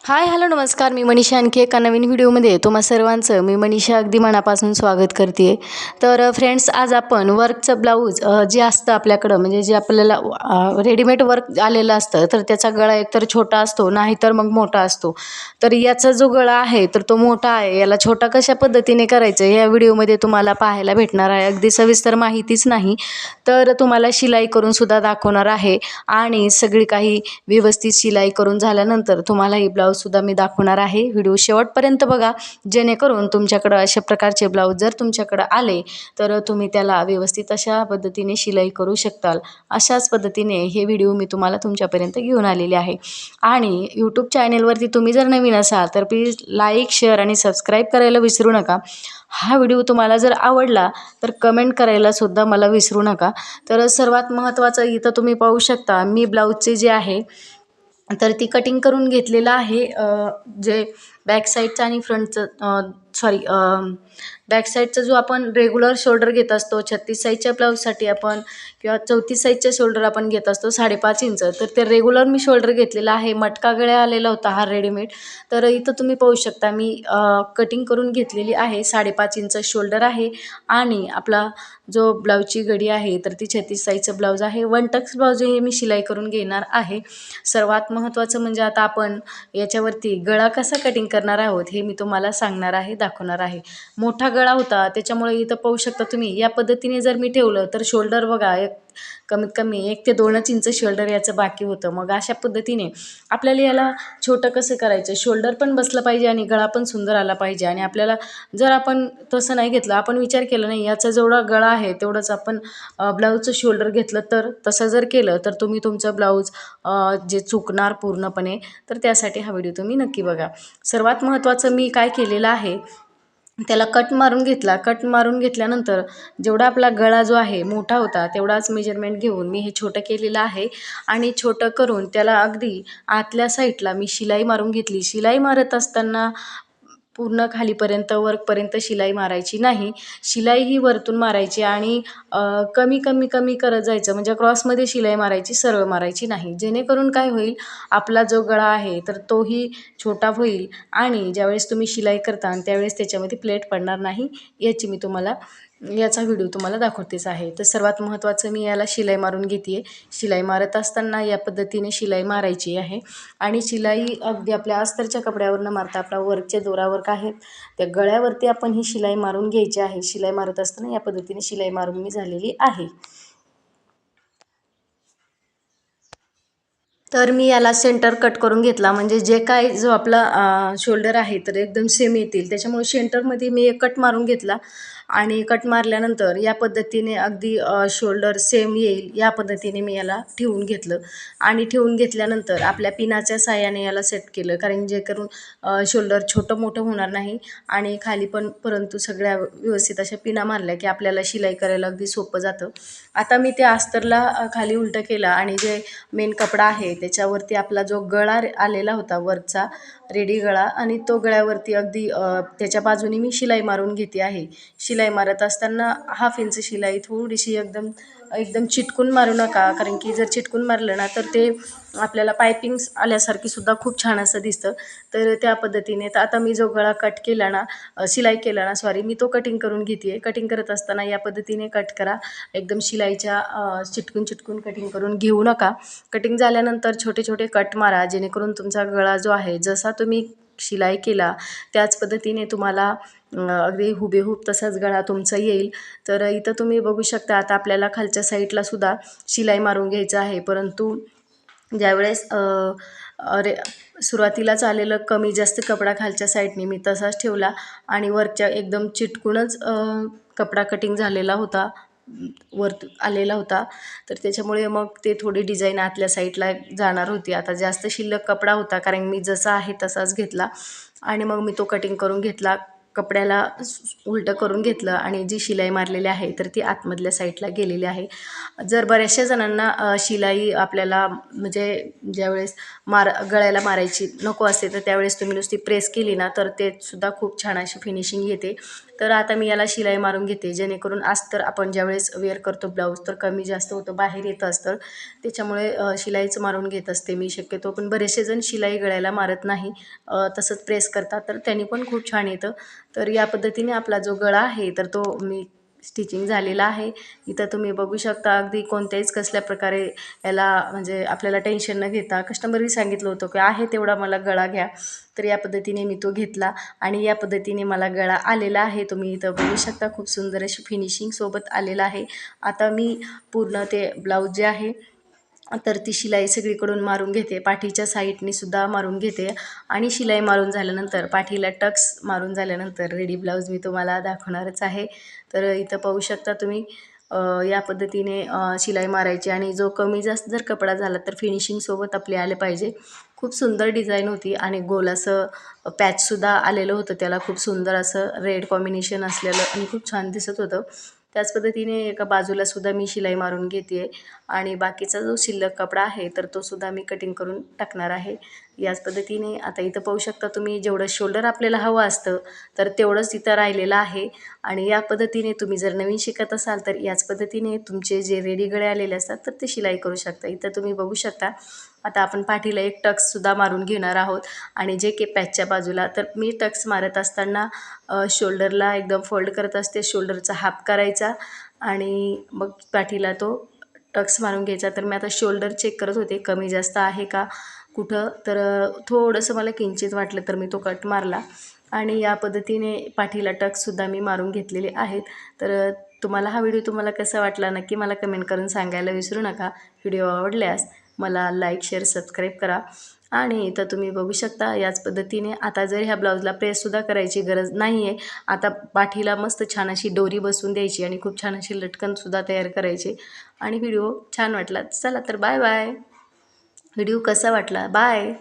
Hi hello नमस्कार. मी मनीषा आणखी एका नवीन व्हिडिओमध्ये तुम्हा सर्वांचं मी मनीषा अगदी मनापासून स्वागत करते. तर फ्रेंड्स, आज आपण वर्कचं ब्लाऊज जे असतं आपल्याकडं, म्हणजे जे आपल्याला रेडीमेड वर्क आलेलं असतं, तर त्याचा गळा एकतर छोटा असतो नाहीतर मग मोठा असतो. तर याचा जो गळा आहे तर तो मोठा आहे. याला छोटा कशा पद्धतीने करायचं या व्हिडिओमध्ये तुम्हाला पाहायला भेटणार आहे. अगदी सविस्तर माहितीच नाही तर तुम्हाला शिलाई करून सुद्धा दाखवणार आहे आणि सगळी काही व्यवस्थित शिलाई करून झाल्यानंतर तुम्हाला ही ब्लाऊजसुद्धा मी दाखवणार आहे. व्हिडिओ शेवटपर्यंत बघा, जेणेकरून तुमच्याकडं अशा प्रकारचे ब्लाऊज जर तुमच्याकडं आले तर तुम्ही त्याला व्यवस्थित अशा पद्धतीने शिलाई करू शकताल. अशाच पद्धतीने हे व्हिडिओ मी तुम्हाला तुमच्यापर्यंत घेऊन आलेले आहे. आणि यूट्यूब चॅनेलवरती तुम्ही जर नवीन असाल तर प्लीज लाईक, शेअर आणि सबस्क्राईब करायला विसरू नका. हा व्हिडिओ तुम्हाला जर आवडला तर कमेंट करायला सुद्धा मला विसरू नका. तर सर्वात महत्त्वाचं इथं तुम्ही पाहू शकता, मी ब्लाऊजचे जे आहे तर ती कटिंग करून घेतलेलं आहे. जे बॅक साईडचं आणि फ्रंटचं बॅक साईडचा जो आपण रेग्युलर शोल्डर घेत असतो 36 साईजच्या ब्लाऊजसाठी आपण, किंवा 34 साईजच्या शोल्डर आपण घेत असतो 5.5 इंच, तर ते रेग्युलर मी शोल्डर घेतलेला आहे. मटका गळा आलेला होता हा रेडीमेड. तर इथं तुम्ही पाहू शकता मी कटिंग करून घेतलेली आहे. 5.5 इंच शोल्डर आहे आणि आपला जो ब्लाऊजची गडी आहे तर ती 36 साईजचं ब्लाऊज आहे. 1 टक्स ब्लाऊज हे मी शिलाई करून घेणार आहे. सर्वात महत्त्वाचं म्हणजे आता आपण याच्यावरती गळा कसा कटिंग करणार आहोत हे मी तुम्हाला सांगणार आहे, दाखवणार आहे. मोठा गळा होता त्याच्यामुळे इथं पाहू शकता तुम्ही, या पद्धतीने जर मी ठेवलं तर शोल्डर बघा कमीत कमी 1 ते 2 इंच शोल्डर याचं बाकी होतं. मग अशा पद्धतीने आपल्याला याला छोटं कसं करायचं, शोल्डर पण बसलं पाहिजे आणि गळा पण सुंदर आला पाहिजे. आणि आपल्याला जर आपण तसं नाही घेतलं, आपण विचार केला नाही याचा जेवढा गळा आहे तेवढंच आपण ब्लाऊजचं शोल्डर घेतलं, तर तसं जर केलं तर तुम्ही तुमचं ब्लाऊज जे चुकणार पूर्णपणे. तर त्यासाठी हा व्हिडिओ तुम्ही नक्की बघा. सर्वात महत्त्वाचं मी काय केलेलं आहे, त्याला कट मारून घेतला. कट मारून घेतल्यानंतर जेवढा आपला गळा जो आहे मोठा होता तेवढाच मेजरमेंट घेऊन मी हे छोटं केलेलं आहे. आणि छोटं करून त्याला अगदी आतल्या साईडला मी शिलाई मारून घेतली. शिलाई मारत असताना पूर्ण खालीपर्यंत वरपर्यंत शिलाई मारायची नाही. शिलाई ही वरतून मारायची आणि कमी कमी कमी करत जायचं, म्हणजे क्रॉसमध्ये शिलाई मारायची, सरळ मारायची नाही. जेणेकरून काय होईल, आपला जो गळा आहे तर तोही छोटा होईल आणि ज्यावेळेस तुम्ही शिलाई करता त्यावेळेस त्याच्यामध्ये प्लेट पडणार नाही. याचा व्हिडिओ तुम्हाला दाखवतेच आहे. तर सर्वात महत्त्वाचं मी याला शिलाई मारून घेते आहे. शिलाई मारत असताना या पद्धतीने शिलाई मारायची आहे. आणि शिलाई अगदी आपल्या अस्तरच्या कपड्यावर न मारता आपला वर्कच्या दोरावर काय आहेत त्या गळ्यावरती आपण ही शिलाई मारून घ्यायची आहे. शिलाई मारत असताना या पद्धतीने शिलाई मारून मी झालेली आहे. तर मी याला सेंटर कट करून घेतला, म्हणजे जे काय जो आपला शोल्डर आहे तर एकदम सेम येतील, त्याच्यामुळे सेंटरमध्ये मी एक कट मारून घेतला. आणि कट मारल्यानंतर या पद्धतीने अगदी शोल्डर सेम येईल या पद्धतीने मी याला ठेवून घेतलं. आणि ठेवून घेतल्यानंतर आपल्या पिनाच्या साहाय्याने याला सेट केलं, कारण जे करून शोल्डर छोटं मोठं होणार नाही आणि खाली पण, परंतु सगळ्या व्यवस्थित अशा पिना मारल्या की आपल्याला शिलाई करायला अगदी सोपं जातं. आता मी त्या अस्तरला खाली उलटं केलं आणि जे मेन कपडा आहे त्याच्यावरती आपला जो गळा आलेला होता वरचा रेडी गळा, आणि तो गळ्यावरती अगदी त्याच्या बाजूने मी शिलाई मारून घेते आहे. शिलाई मारत असताना 1/2 इंच शिलाई थोडीशी एकदम एकदम चिटकून मारू नका, कारण की जर चिटकून मारलं ना तर ते आपल्याला पायपिंग आल्यासारखी सुद्धा खूप छान असं दिसतं. तर त्या पद्धतीने तर आता मी जो गळा कट केला ना, शिलाई केला ना, मी तो कटिंग करून घेते आहे. कटिंग करत असताना या पद्धतीने कट करा. एकदम शिलाईच्या चिटकून चिटकून कटिंग करून घेऊ नका. कटिंग झाल्यानंतर छोटे छोटे कट मारा, जेणेकरून तुमचा गळा जो आहे जसा तुम्ही शिलाई केला त्याच पद्धतीने तुम्हाला अगदी हुबेहूब तसाच गळा तुमचा येईल. तर इथं तुम्ही बघू शकता, आता आपल्याला खालच्या साईडला सुद्धा शिलाई मारून घ्यायचं आहे. परंतु ज्यावेळेस सुरुवातीलाच आलेलं कमी जास्त कपडा खालच्या साईडने मी तसाच ठेवला आणि वरच्या एकदम चिटकूनच कपडा कटिंग झालेला होता, वर आलेला होता. तर त्याच्यामुळे मग ते थोडी डिझाईन आतल्या साईडला जाणार होती. आता जास्त शिल्लक कपडा होता, कारण मी जसा आहे तसाच घेतला आणि मग मी तो कटिंग करून घेतला. कपड्याला उलटं करून घेतलं आणि जी शिलाई मारलेली आहे तर ती आतमधल्या साईडला गेलेली आहे. जर बऱ्याचशा जणांना शिलाई आपल्याला म्हणजे ज्यावेळेस गळ्याला मारायची नको असते तर त्यावेळेस तुम्ही नुसती प्रेस केली ना तर ते सुद्धा खूप छान अशी फिनिशिंग येते. तर आता मी याला शिलाई मारून घेते, जेणेकरून अस्तर आपण ज्यावेळेस वेअर करतो ब्लाऊज तर कमी जास्त होतं, बाहेर येतं अस्तर, त्याच्यामुळे शिलाईच मारून घेत असते मी शक्यतो. पण बरेचसे जण शिलाई गळ्याला मारत नाही, तसंच प्रेस करतात, तर त्यांनी पण खूप छान येतं. तर या पद्धतीने आपला जो गळा आहे तर तो मी स्टिचिंग झालेला आहे. इथं तुम्ही बघू शकता अगदी कोणत्याहीच कसल्या प्रकारे याला म्हणजे आपल्याला टेन्शन न घेता कस्टमरनी सांगितलं होतं की आहे तेवढा मला गळा घ्या, तर या पद्धतीने मी तो घेतला आणि या पद्धतीने मला गळा आलेला आहे. तुम्ही इथं बघू शकता खूप सुंदर अशी फिनिशिंग सोबत आलेला आहे. आता मी पूर्ण ते ब्लाऊज जे आहे तर ती शिलाई सगळीकडून मारून घेते, पाठीच्या साईडने सुद्धा मारून घेते आणि शिलाई मारून झाल्यानंतर पाठीला टक्स मारून झाल्यानंतर रेडी ब्लाऊज मी तुम्हाला दाखवणारच आहे. तर इथं पाहू शकता तुम्ही या पद्धतीने शिलाई मारायची आणि जो कमी जास्त जर कपडा झाला तर फिनिशिंगसोबत आपले आले पाहिजे. खूप सुंदर डिझाईन होती आणि गोल असं पॅचसुद्धा आलेलं होतं, त्याला खूप सुंदर असं रेड कॉम्बिनेशन असलेलं आणि खूप छान दिसत होतं. त्याच पद्धतीने एका बाजूलासुद्धा मी शिलाई मारून घेते आहे आणि बाकीचा जो शिल्लक कपडा आहे तर तो सुद्धा मी कटिंग करून टाकणार आहे. याच पद्धतीने आता इथं पाहू शकता तुम्ही जेवढं शोल्डर आपल्याला हवं असतं तर तेवढंच इथं राहिलेलं आहे आणि या पद्धतीने तुम्ही जर नवीन शिकत असाल तर याच पद्धतीने तुमचे जे रेडी गळे आलेले असतात तर ते शिलाई करू शकता. इथं तुम्ही बघू शकता आता आपण पाठीला एक टक्ससुद्धा मारून घेणार आहोत आणि जे की पॅचच्या बाजूला तर मी टक्स मारत असताना शोल्डरला एकदम फोल्ड करत असते, शोल्डरचा हाफ करायचा आणि मग पाठीला तो टक्स मारून घ्यायचा. तर मी आता शोल्डर चेक करत होते कमी जास्त आहे का कुठं, तर थोडंसं मला किंचित वाटलं तर मी तो कट मारला आणि या पद्धतीने पाठीला टक्ससुद्धा मी मारून घेतलेले आहेत. तर तुम्हाला हा व्हिडिओ तुम्हाला कसा वाटला नक्की मला कमेंट करून सांगायला विसरू नका. व्हिडिओ आवडल्यास मला लाईक, शेअर, सबस्क्राईब करा आणि इथं तुम्ही बघू शकता याच पद्धतीने आता जर ह्या ब्लाऊजला प्रेससुद्धा करायची गरज नाही आहे. आता पाठीला मस्त छान अशी दोरी बसवून द्यायची आणि खूप छान अशी लटकनसुद्धा तयार करायचे आणि व्हिडिओ छान वाटला चला तर बाय बाय. व्हिडिओ कसा वाटला बाय.